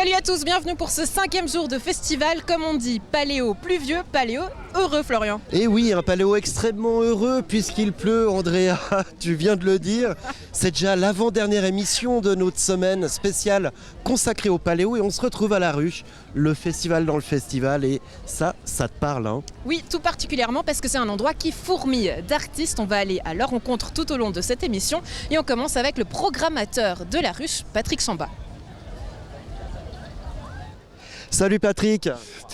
Salut à tous, bienvenue pour ce 5e jour de festival. Comme on dit, paléo pluvieux, paléo heureux, Florian. Et oui, un paléo extrêmement heureux puisqu'il pleut, Andrea, tu viens de le dire. C'est déjà l'avant-dernière émission de notre semaine spéciale consacrée au paléo et on se retrouve à La Ruche, le festival dans le festival, et ça te parle, hein? Oui, tout particulièrement parce que c'est un endroit qui fourmille d'artistes. On va aller à leur rencontre tout au long de cette émission et on commence avec le programmateur de La Ruche, Patrick Chamba. Salut Patrick.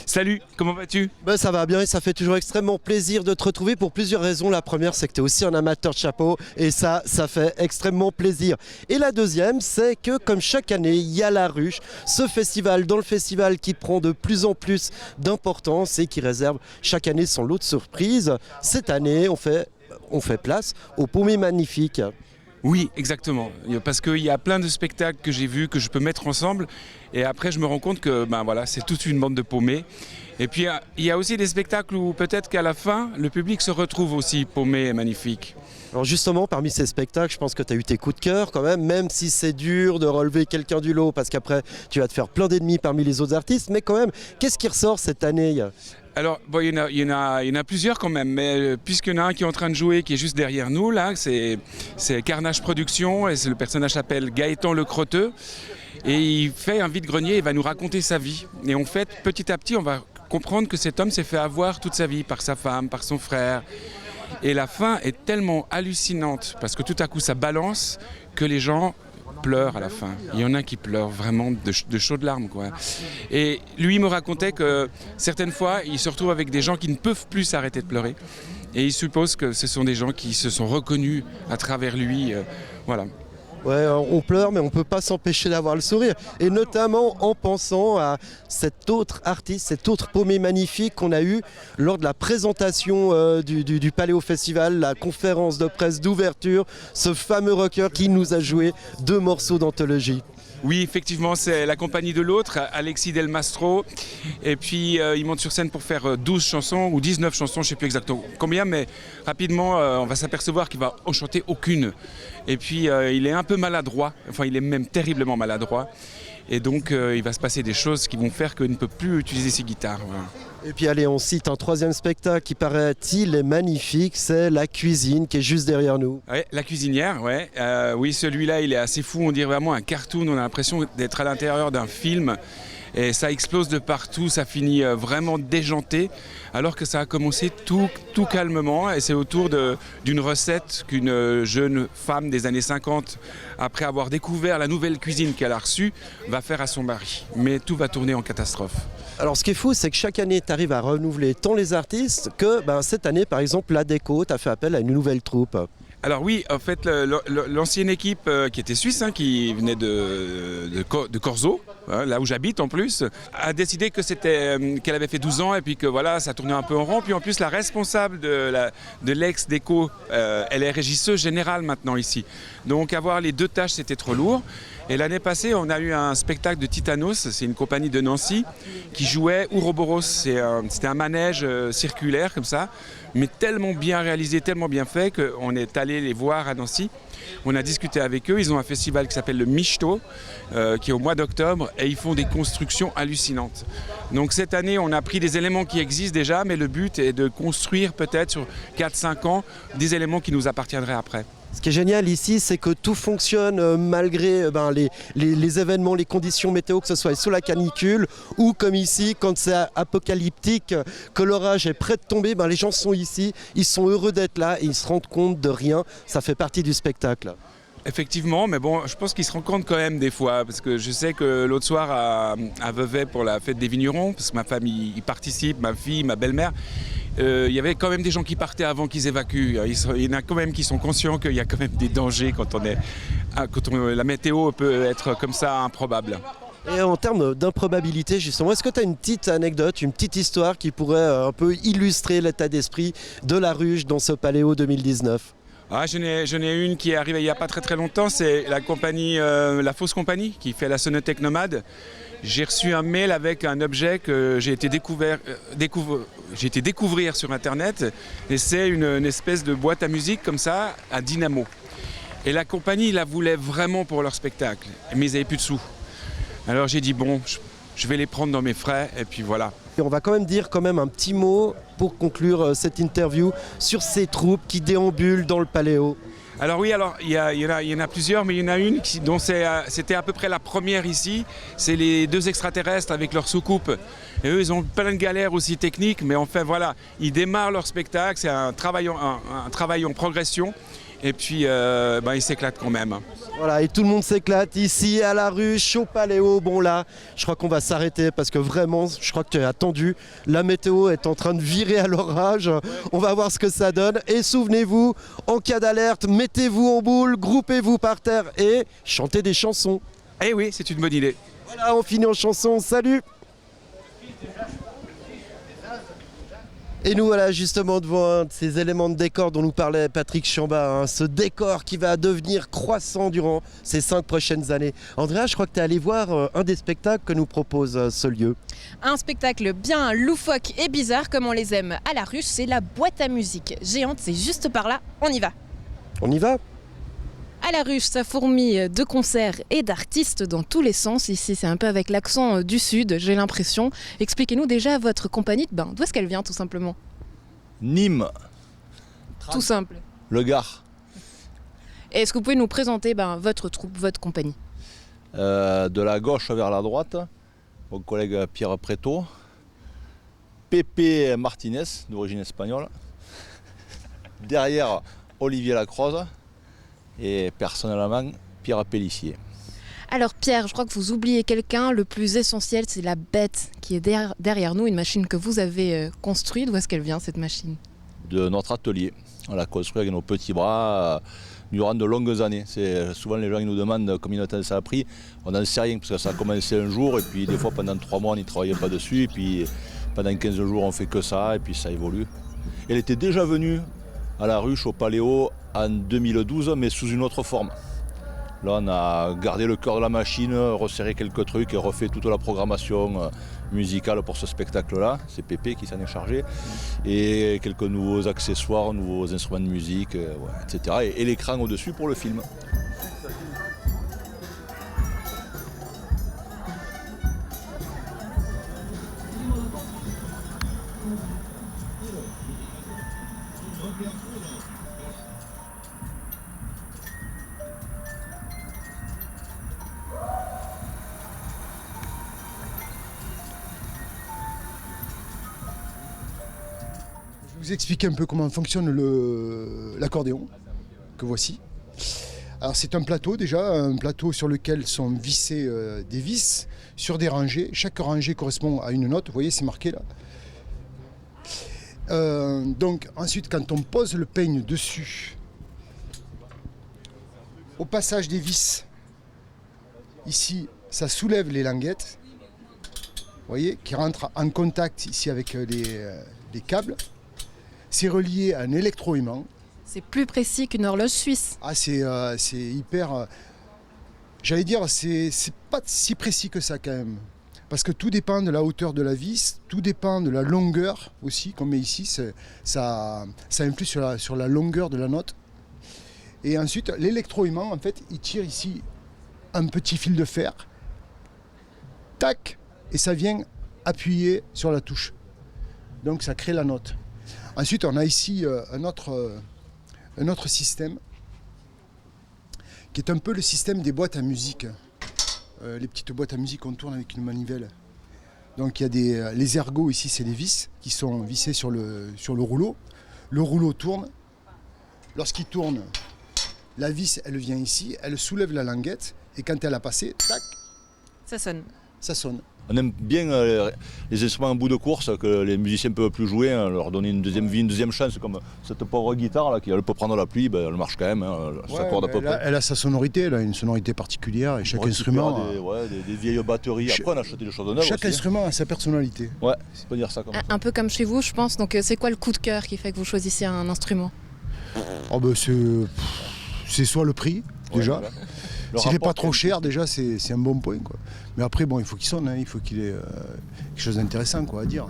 Salut, comment vas-tu? Ça va bien et ça fait toujours extrêmement plaisir de te retrouver pour plusieurs raisons. La première, c'est que tu es aussi un amateur de chapeau et ça fait extrêmement plaisir. Et la deuxième, c'est que comme chaque année, il y a La Ruche, ce festival dans le festival qui prend de plus en plus d'importance et qui réserve chaque année son lot de surprises. Cette année, on fait place au Pommier Magnifique. Oui, exactement. Parce qu'il y a plein de spectacles que j'ai vus, que je peux mettre ensemble. Et après, je me rends compte que c'est toute une bande de paumés. Et puis, il y a aussi des spectacles où peut-être qu'à la fin, le public se retrouve aussi paumé et magnifique. Alors justement, parmi ces spectacles, je pense que tu as eu tes coups de cœur quand même si c'est dur de relever quelqu'un du lot, parce qu'après, tu vas te faire plein d'ennemis parmi les autres artistes. Mais quand même, qu'est-ce qui ressort cette année ? Alors, il y en a plusieurs quand même, mais puisqu'il y en a un qui est en train de jouer, qui est juste derrière nous, là, c'est Carnage Productions, et le personnage s'appelle Gaëtan Le Crotteux, et il fait un vide-grenier, il va nous raconter sa vie. Et en fait, petit à petit, on va comprendre que cet homme s'est fait avoir toute sa vie par sa femme, par son frère. Et la fin est tellement hallucinante, parce que tout à coup, ça balance, que les gens pleure à la fin. Il y en a qui pleurent vraiment de chaudes larmes, quoi. Et lui me racontait que certaines fois, il se retrouve avec des gens qui ne peuvent plus s'arrêter de pleurer. Et il suppose que ce sont des gens qui se sont reconnus à travers lui. Voilà. Ouais, on pleure, mais on ne peut pas s'empêcher d'avoir le sourire. Et notamment en pensant à cet autre artiste, cet autre paumé magnifique qu'on a eu lors de la présentation du Paléo Festival, la conférence de presse d'ouverture, ce fameux rocker qui nous a joué 2 morceaux d'anthologie. Oui, effectivement, c'est la compagnie de l'autre, Alexis Del Mastro. Et puis, il monte sur scène pour faire 12 chansons ou 19 chansons, je ne sais plus exactement combien, mais rapidement, on va s'apercevoir qu'il ne va en chanter aucune. Et puis, il est un peu maladroit, enfin, il est même terriblement maladroit. Et donc, il va se passer des choses qui vont faire qu'il ne peut plus utiliser ses guitares. Voilà. Et puis allez, on cite un 3e spectacle qui paraît-il est magnifique, c'est La Cuisine qui est juste derrière nous. Ouais, La Cuisinière, ouais. Oui, celui-là, il est assez fou, on dirait vraiment un cartoon, on a l'impression d'être à l'intérieur d'un film. Et ça explose de partout, ça finit vraiment déjanté, alors que ça a commencé tout calmement. Et c'est autour d'une recette qu'une jeune femme des années 50, après avoir découvert la nouvelle cuisine qu'elle a reçue, va faire à son mari. Mais tout va tourner en catastrophe. Alors ce qui est fou, c'est que chaque année, tu arrives à renouveler tant les artistes que cette année, par exemple, la Déco, tu as fait appel à une nouvelle troupe. Alors oui, en fait, l'ancienne équipe qui était suisse, qui venait de Corzo, là où j'habite en plus, a décidé que qu'elle avait fait 12 ans et puis que voilà, ça tournait un peu en rond. Puis en plus, la responsable de l'ex-déco, elle est régisseuse générale maintenant ici. Donc avoir les 2 tâches, c'était trop lourd. Et l'année passée, on a eu un spectacle de Titanos, c'est une compagnie de Nancy, qui jouait Ouroboros. C'était un manège circulaire comme ça, mais tellement bien réalisé, tellement bien fait qu'on est allé les voir à Nancy. On a discuté avec eux, ils ont un festival qui s'appelle le Michto, qui est au mois d'octobre, et ils font des constructions hallucinantes. Donc cette année, on a pris des éléments qui existent déjà, mais le but est de construire peut-être sur 4-5 ans des éléments qui nous appartiendraient après. Ce qui est génial ici, c'est que tout fonctionne malgré les événements, les conditions météo, que ce soit sous la canicule ou comme ici, quand c'est apocalyptique, que l'orage est prêt de tomber, les gens sont ici, ils sont heureux d'être là et ils se rendent compte de rien, ça fait partie du spectacle. Effectivement, mais bon, je pense qu'ils se rendent compte quand même des fois, parce que je sais que l'autre soir à Vevey pour la fête des vignerons, parce que ma femme y participe, ma fille, ma belle-mère, il y avait quand même des gens qui partaient avant qu'ils évacuent. Il y en a quand même qui sont conscients qu'il y a quand même des dangers quand la météo peut être comme ça improbable. Et en termes d'improbabilité, justement, est-ce que tu as une petite anecdote, une petite histoire qui pourrait un peu illustrer l'état d'esprit de La Ruche dans ce Paléo 2019 ? J'en ai une qui est arrivée il n'y a pas très longtemps, c'est la compagnie, la Fausse Compagnie, qui fait la Sonothèque Nomade. J'ai reçu un mail avec un objet que j'ai été découvrir sur Internet, et c'est une espèce de boîte à musique comme ça, à dynamo. Et la compagnie la voulait vraiment pour leur spectacle, mais ils n'avaient plus de sous. Alors j'ai dit bon, je vais les prendre dans mes frais et puis voilà. Et on va quand même dire un petit mot pour conclure cette interview sur ces troupes qui déambulent dans le Paléo. Alors oui, il y en a plusieurs, mais il y en a une dont c'était à peu près la première ici. C'est les 2 extraterrestres avec leur soucoupe. Et eux, ils ont plein de galères aussi techniques, mais enfin voilà, ils démarrent leur spectacle, c'est un travail en progression. Et puis ils s'éclatent quand même. Voilà, et tout le monde s'éclate ici à la ruche, au Paléo. Bon là, je crois qu'on va s'arrêter parce que vraiment, je crois que tu es attendu. La météo est en train de virer à l'orage. On va voir ce que ça donne. Et souvenez-vous, en cas d'alerte, mettez-vous en boule, groupez-vous par terre et chantez des chansons. Eh oui, c'est une bonne idée. Voilà, on finit en chanson. Salut! Et nous voilà justement devant un de ces éléments de décor dont nous parlait Patrick Chamba, ce décor qui va devenir croissant durant ces 5 prochaines années. Andrea, je crois que tu es allé voir un des spectacles que nous propose ce lieu. Un spectacle bien loufoque et bizarre comme on les aime à la ruche, c'est la boîte à musique géante, c'est juste par là, on y va. On y va? À la ruche, ça fourmille de concerts et d'artistes dans tous les sens. Ici, c'est un peu avec l'accent du sud, j'ai l'impression. Expliquez-nous déjà votre compagnie, d'où est-ce qu'elle vient tout simplement? Nîmes. Tout simple. Le Gard. Et est-ce que vous pouvez nous présenter votre troupe, votre compagnie? De la gauche vers la droite, mon collègue Pierre Preto, Pepe Martinez, d'origine espagnole. Derrière, Olivier Lacroze. Et personnellement, Pierre Pellissier. Alors Pierre, je crois que vous oubliez quelqu'un, le plus essentiel, c'est la bête qui est derrière nous, une machine que vous avez construite. D'où est-ce qu'elle vient cette machine? De notre atelier. On l'a construit avec nos petits bras durant de longues années. Souvent les gens ils nous demandent combien de temps ça a pris. On n'en sait rien parce que ça a commencé un jour et puis des fois pendant 3 mois on n'y travaillait pas dessus. Et puis pendant 15 jours on fait que ça et puis ça évolue. Elle était déjà venue à la ruche au Paléo en 2012 mais sous une autre forme. Là on a gardé le cœur de la machine, resserré quelques trucs et refait toute la programmation musicale pour ce spectacle-là. C'est Pépé qui s'en est chargé. Et quelques nouveaux accessoires, nouveaux instruments de musique, etc. Et l'écran au-dessus pour le film. Je vais vous expliquer un peu comment fonctionne l'accordéon que voici. Alors c'est un plateau déjà, un plateau sur lequel sont vissés des vis sur des rangées. Chaque rangée correspond à une note, vous voyez c'est marqué là. Donc ensuite quand on pose le peigne dessus, au passage des vis, ici ça soulève les languettes, vous voyez, qui rentrent en contact ici avec les câbles. C'est relié à un électroaimant. C'est plus précis qu'une horloge suisse. Ah, c'est hyper... j'allais dire, c'est pas si précis que ça quand même. Parce que tout dépend de la hauteur de la vis, tout dépend de la longueur aussi, qu'on met ici. Ça influe sur la longueur de la note. Et ensuite, l'électroaimant, en fait, il tire ici un petit fil de fer. Tac! Et ça vient appuyer sur la touche. Donc ça crée la note. Ensuite, on a ici un autre système qui est un peu le système des boîtes à musique. Les petites boîtes à musique qu'on tourne avec une manivelle. Donc il y a les ergots ici, c'est les vis qui sont vissés sur le rouleau. Le rouleau tourne. Lorsqu'il tourne, la vis, elle vient ici, elle soulève la languette et quand elle a passé, tac, Ça sonne. ça sonne. On aime bien les instruments en bout de course que les musiciens ne peuvent plus jouer, hein, leur donner une deuxième vie, une deuxième chance, comme cette pauvre guitare là, qui elle peut prendre la pluie, elle marche quand même, hein, elle s'accorde à peu près. Elle a sa sonorité, elle a une sonorité particulière et chaque instrument. Des vieilles batteries. Après on a acheté des choses neuves. Chaque aussi, instrument a sa personnalité. Ouais, on peut dire ça comme ça. Un peu comme chez vous, je pense. Donc c'est quoi le coup de cœur qui fait que vous choisissez un instrument? Oh ben c'est soit le prix, déjà. Voilà. S'il n'est pas trop cher, déjà, c'est un bon point, quoi. Mais après, bon, il faut qu'il sonne, hein, il faut qu'il ait quelque chose d'intéressant, quoi, à dire.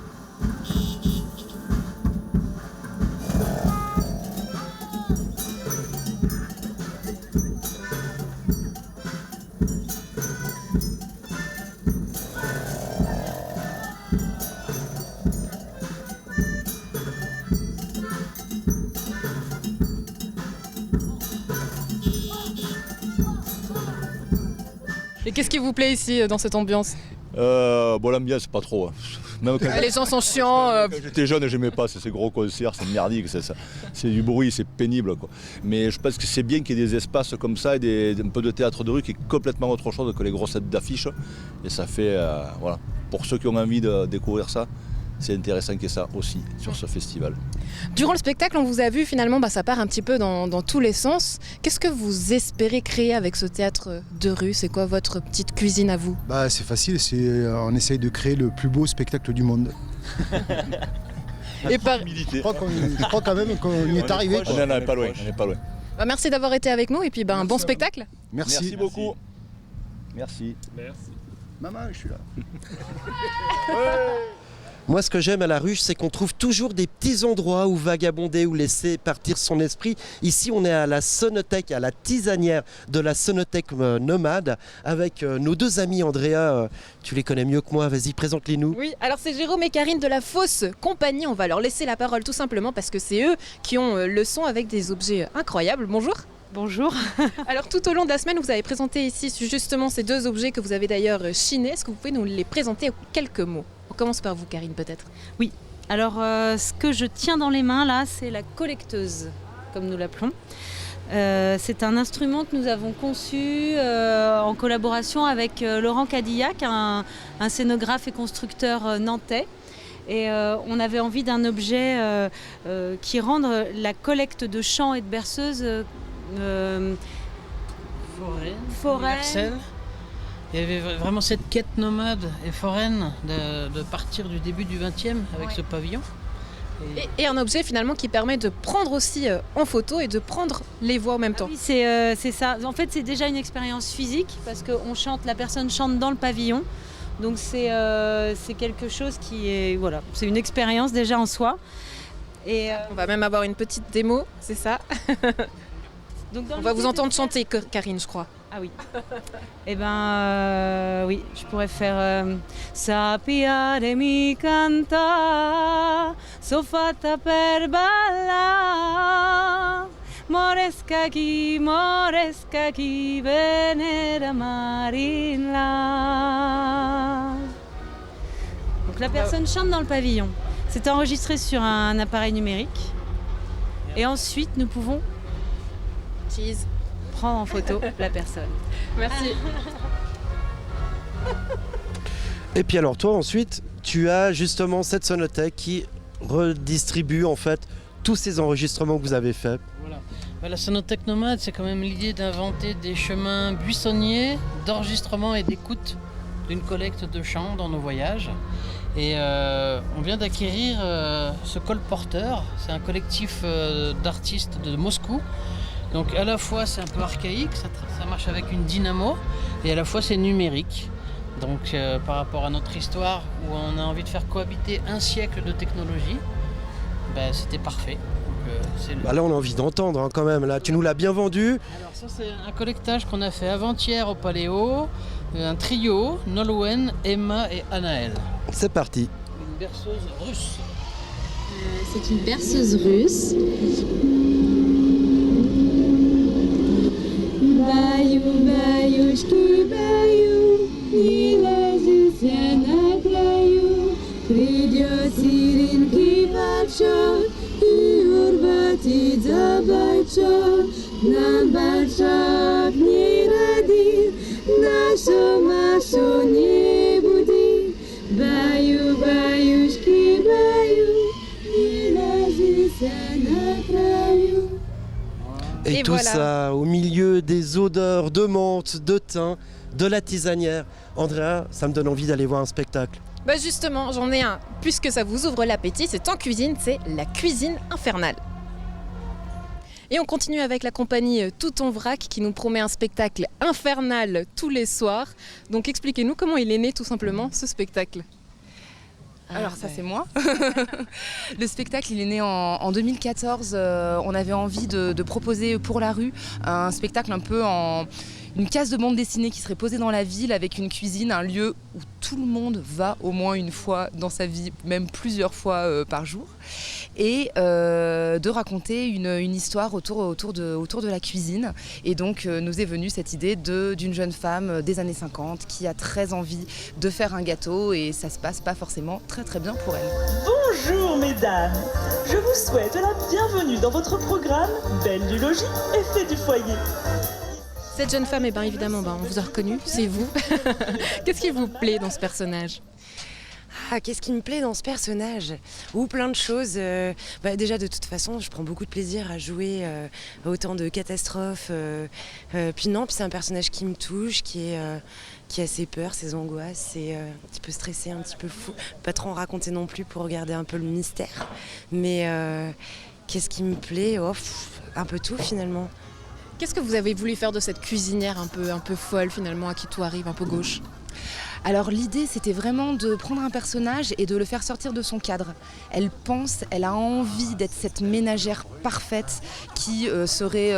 qu'est-ce qui vous plaît ici dans cette ambiance? Bon, l'ambiance, pas trop. Hein. Même quand, Les gens sont chiants. quand j'étais jeune, j'aimais pas ces gros concerts, c'est merdique, c'est du bruit, c'est pénible, quoi. Mais je pense que c'est bien qu'il y ait des espaces comme ça et un peu de théâtre de rue qui est complètement autre chose que les grosses têtes d'affiches. Et ça fait, voilà, pour ceux qui ont envie de découvrir ça, c'est intéressant qu'il y ait ça aussi sur ce festival. Durant le spectacle, on vous a vu finalement, ça part un petit peu dans tous les sens. Qu'est-ce que vous espérez créer avec ce théâtre de rue? C'est quoi votre petite cuisine à vous? C'est facile, on essaye de créer le plus beau spectacle du monde. Et par... Je crois quand même qu'on y est arrivé. On n'en est pas loin, on n'est pas loin. Merci d'avoir été avec nous et puis un bon spectacle. Merci beaucoup. Merci. Maman, je suis là. Moi, ce que j'aime à la ruche, c'est qu'on trouve toujours des petits endroits où vagabonder, où laisser partir son esprit. Ici, on est à la sonothèque, à la tisanière de la sonothèque nomade, avec nos deux amis. Andrea, tu les connais mieux que moi, vas-y, présente-les-nous. Oui, alors c'est Jérôme et Karine de la Fausse Compagnie. On va leur laisser la parole tout simplement parce que c'est eux qui ont le son avec des objets incroyables. Bonjour. Bonjour. Alors tout au long de la semaine, vous avez présenté ici justement ces deux objets que vous avez d'ailleurs chinés. Est-ce que vous pouvez nous les présenter en quelques mots? On commence par vous, Karine, peut-être. Oui, alors ce que je tiens dans les mains là, c'est la collecteuse, comme nous l'appelons. C'est un instrument que nous avons conçu en collaboration avec Laurent Cadillac, un scénographe et constructeur nantais. Et on avait envie d'un objet qui rende la collecte de chants et de berceuses foraine. Il y avait vraiment cette quête nomade et foraine de partir du début du XXe avec ce pavillon. Et un objet finalement qui permet de prendre aussi en photo et de prendre les voix en même temps. Oui, c'est ça. En fait, c'est déjà une expérience physique parce que la personne chante dans le pavillon. Donc c'est quelque chose qui est, voilà, c'est une expérience déjà en soi. Et on va même avoir une petite démo, c'est ça. Donc on va vous entendre chanter, Karine, je crois. Ah oui. Eh ben oui, je pourrais faire Sapia de mi canta, sofata per balla, moresca chi, venera marina. Donc la personne chante dans le pavillon. C'est enregistré sur un appareil numérique. Et ensuite, nous pouvons prendre en photo la personne. Merci. Et puis alors toi ensuite, tu as justement cette sonothèque qui redistribue en fait tous ces enregistrements que vous avez faits. Voilà. La sonothèque nomade, c'est quand même l'idée d'inventer des chemins buissonniers d'enregistrement et d'écoute d'une collecte de chants dans nos voyages. Et on vient d'acquérir ce colporteur. C'est un collectif d'artistes de Moscou. Donc à la fois c'est un peu archaïque, ça marche avec une dynamo, et à la fois c'est numérique. Donc par rapport à notre histoire où on a envie de faire cohabiter un siècle de technologie, c'était parfait. Donc, là on a envie d'entendre quand même, là tu nous l'as bien vendu. Alors ça c'est un collectage qu'on a fait avant-hier au Paléo, un trio, Nolwenn, Emma et Anaël. C'est parti. Une berceuse russe. C'est une berceuse russe. Bayou, bayoushki, bayou, не ложится на краю, придет сиренки большой, и урбатит за большой, нам большой не родит, нашу Машу не будит. Баю, баюшки, баю, не ложится на краю. Et tout voilà. ça au milieu des odeurs de menthe, de thym, de la tisanière. Andrea, ça me donne envie d'aller voir un spectacle. Justement, j'en ai un. Puisque ça vous ouvre l'appétit, c'est en cuisine, c'est la cuisine infernale. Et on continue avec la compagnie Tout en vrac qui nous promet un spectacle infernal tous les soirs. Donc expliquez-nous comment il est né tout simplement ce spectacle. Alors ça c'est moi. Le spectacle il est né en 2014. On avait envie de proposer pour la rue un spectacle un peu une case de bande dessinée qui serait posée dans la ville avec une cuisine, un lieu où tout le monde va au moins une fois dans sa vie, même plusieurs fois par jour, et de raconter une histoire autour de la cuisine. Et donc nous est venue cette idée d'une jeune femme des années 50 qui a très envie de faire un gâteau et ça se passe pas forcément très très bien pour elle. Bonjour mesdames, je vous souhaite la bienvenue dans votre programme Belle du logis et Fée du foyer. Cette jeune femme, évidemment, on vous a reconnu, c'est vous. Qu'est-ce qui vous plaît dans ce personnage ? Qu'est-ce qui me plaît dans ce personnage ? Plein de choses. Déjà, de toute façon, je prends beaucoup de plaisir à jouer autant de catastrophes. Puis c'est un personnage qui me touche, qui a ses peurs, ses angoisses, c'est un petit peu stressé, un petit peu fou. Pas trop en raconter non plus pour garder un peu le mystère. Mais qu'est-ce qui me plaît ? Un peu tout finalement. Qu'est-ce que vous avez voulu faire de cette cuisinière un peu folle finalement, à qui tout arrive, un peu gauche ? Alors l'idée c'était vraiment de prendre un personnage et de le faire sortir de son cadre. Elle a envie d'être cette ménagère parfaite qui serait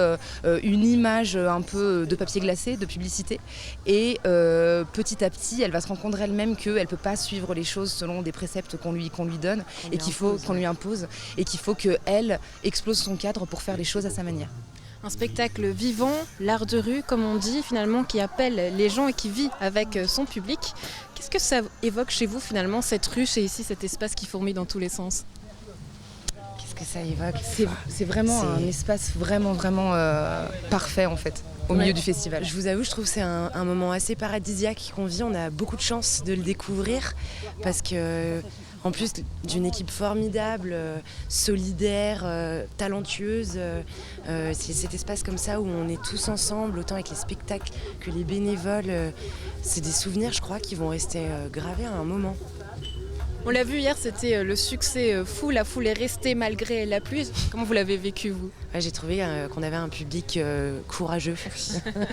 une image un peu de papier glacé, de publicité. Et petit à petit elle va se rendre compte elle-même qu'elle ne peut pas suivre les choses selon des préceptes qu'on lui donne et qu'on lui impose. Et qu'il faut qu'elle explose son cadre pour faire les choses à sa manière. Un spectacle vivant, l'art de rue, comme on dit, finalement, qui appelle les gens et qui vit avec son public. Qu'est-ce que ça évoque chez vous, finalement, cette ruche et ici, cet espace qui fourmille dans tous les sens ? Qu'est-ce que ça évoque ? C'est vraiment un espace vraiment parfait, en fait, au milieu du festival. Je vous avoue, je trouve que c'est un moment assez paradisiaque qu'on vit. On a beaucoup de chance de le découvrir parce que... En plus d'une équipe formidable, solidaire, talentueuse, c'est cet espace comme ça où on est tous ensemble, autant avec les spectacles que les bénévoles. C'est des souvenirs, je crois, qui vont rester gravés à un moment. On l'a vu hier, c'était le succès fou. La foule est restée malgré la pluie. Comment vous l'avez vécu, vous ? J'ai trouvé qu'on avait un public courageux.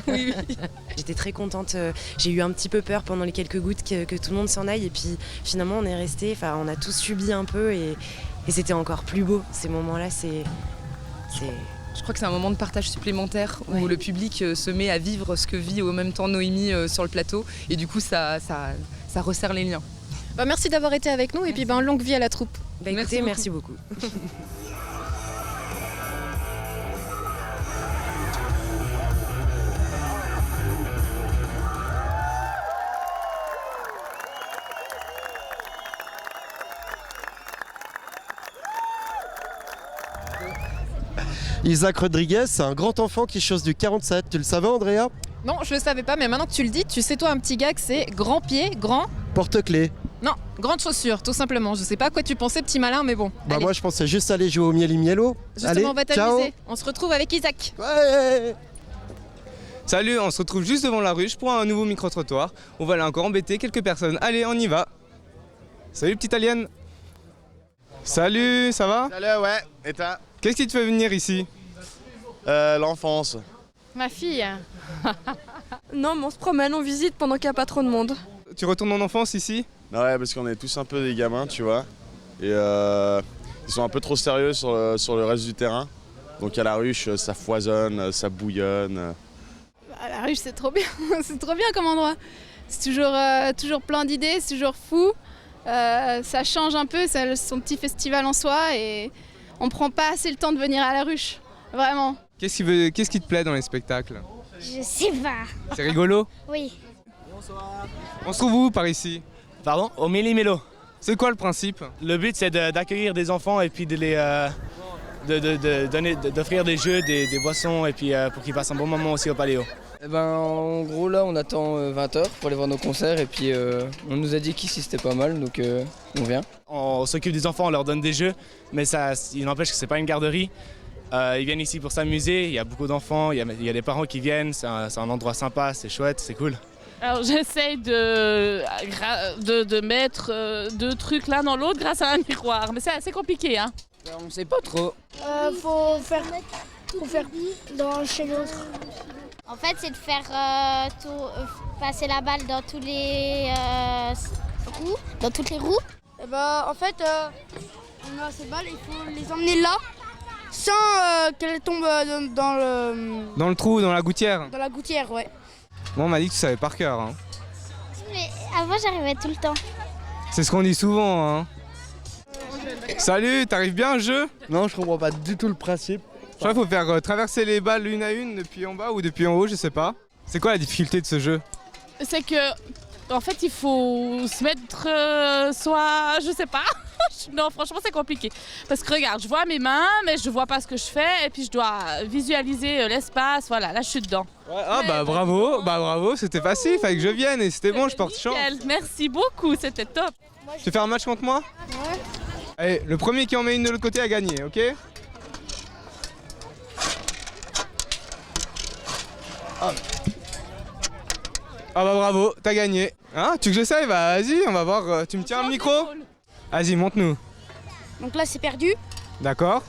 Oui. J'étais très contente. J'ai eu un petit peu peur pendant les quelques gouttes que tout le monde s'en aille. Et puis finalement, on est restés. On a tous subi un peu et c'était encore plus beau. Ces moments-là, Je crois que c'est un moment de partage supplémentaire où le public se met à vivre ce que vit au même temps Noémie sur le plateau. Et du coup, ça resserre les liens. Merci d'avoir été avec nous et puis longue vie à la troupe. Merci beaucoup. Isaac Rodriguez, c'est un grand enfant qui chausse du 47. Tu le savais, Andrea ? Non, je le savais pas, mais maintenant que tu le dis, tu sais toi un petit gag, c'est grand pied, grand... Porte-clés. Non, grande chaussure, tout simplement. Je sais pas à quoi tu pensais, petit malin, mais bon. Allez. Moi, je pensais juste aller jouer au miel-mielo. Justement, allez, on va t'amuser. On se retrouve avec Isaac. Ouais. Salut, on se retrouve juste devant la ruche pour un nouveau micro-trottoir. On va aller encore embêter quelques personnes. Allez, on y va. Salut, petite alien. Salut, ça va ? Salut, ouais. Et toi ? Qu'est-ce qui te fait venir ici ? L'enfance. Ma fille. Non, mais on se promène, on visite pendant qu'il n'y a pas trop de monde. Tu retournes en enfance ici ? Ouais, parce qu'on est tous un peu des gamins, tu vois. Et ils sont un peu trop sérieux sur le reste du terrain. Donc à la ruche, ça foisonne, ça bouillonne. La ruche, c'est trop bien. C'est trop bien comme endroit. C'est toujours plein d'idées, c'est toujours fou. Ça change un peu, c'est son petit festival en soi et on prend pas assez le temps de venir à la ruche. Vraiment. Qu'est-ce qui te plaît dans les spectacles ? Je sais pas. C'est rigolo ? Oui. On se trouve où par ici ? Pardon ? Au Méli-Mélo. C'est quoi le principe ? Le but c'est d'accueillir des enfants et puis d'offrir des jeux, des boissons et puis pour qu'ils passent un bon moment aussi au Paléo. En gros là on attend 20h pour aller voir nos concerts et puis on nous a dit qu'ici c'était pas mal donc on vient. On s'occupe des enfants, on leur donne des jeux mais il n'empêche que c'est pas une garderie. Ils viennent ici pour s'amuser, il y a beaucoup d'enfants, il y a des parents qui viennent, c'est un endroit sympa, c'est chouette, c'est cool. Alors j'essaye de mettre deux trucs l'un dans l'autre grâce à un miroir, mais c'est assez compliqué. Hein. On sait pas trop. Faut faire chez l'autre. En fait, c'est de faire passer la balle dans tous les roues, dans toutes les roues. Et en fait, on a ces balles, il faut les emmener là, sans qu'elles tombent Dans le trou, dans la gouttière. Dans la gouttière, ouais. Moi, on m'a dit que tu savais par cœur. Hein. Mais avant, j'arrivais tout le temps. C'est ce qu'on dit souvent. Hein. Salut, t'arrives bien au jeu? Non, je comprends pas du tout le principe. Je crois qu'il faut faire traverser les balles l'une à une depuis en bas ou depuis en haut, je sais pas. C'est quoi la difficulté de ce jeu? C'est que, en fait, il faut se mettre soit, je sais pas. Non, franchement, c'est compliqué. Parce que regarde, je vois mes mains, mais je vois pas ce que je fais, et puis je dois visualiser l'espace. Voilà, là, je suis dedans. Ouais, ah bah bravo, c'était facile, fallait que je vienne et c'était bon, je porte chance. Merci beaucoup, c'était top. Tu veux faire un match contre moi? Ouais. Allez, le premier qui en met une de l'autre côté a gagné, ok? Ah bah bravo, t'as gagné. Hein, tu veux que j'essaye? Bah vas-y, on va voir. Tu me tiens le micro? Vas-y, montre-nous. Donc là, c'est perdu. D'accord.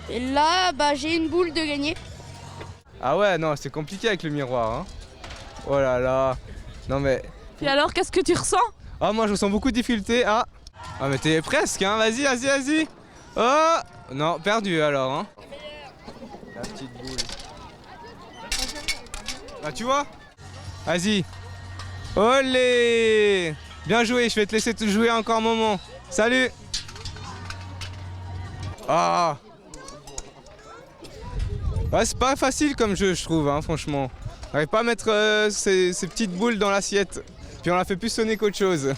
Et là, bah, j'ai une boule de gagner. Ah ouais, non, c'est compliqué avec le miroir. Hein. Oh là là. Non mais... Et alors, qu'est-ce que tu ressens? Ah, moi, je ressens beaucoup de difficultés. Ah mais t'es presque, hein. Vas-y. Oh non, perdu alors, hein. La petite boule. Ah, tu vois? Vas-y. Olé! Bien joué, je vais te laisser te jouer encore un moment. Salut! Ah! Ouais, c'est pas facile comme jeu, je trouve, hein, franchement. On n'arrive pas à mettre ces petites boules dans l'assiette. Puis on la fait plus sonner qu'autre chose.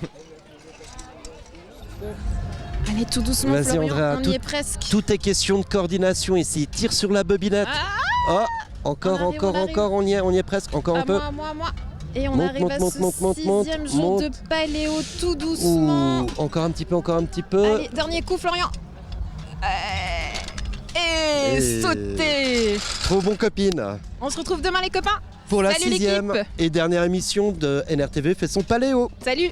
Allez, tout doucement, Vas-y, Florian, Andrea, on y est presque. Tout est question de coordination ici. Tire sur la bobinette. Oh, encore, on y est presque. Encore un peu. Moi. Et on Monte, arrive à ce sixième jour de paléo tout doucement. Ouh, encore un petit peu. Allez, dernier coup, Florian. Et sauter. Trop bon, copine. On se retrouve demain, les copains. Pour la Salut, 6e l'équipe. et dernière émission de NRTV fait son paléo. Salut.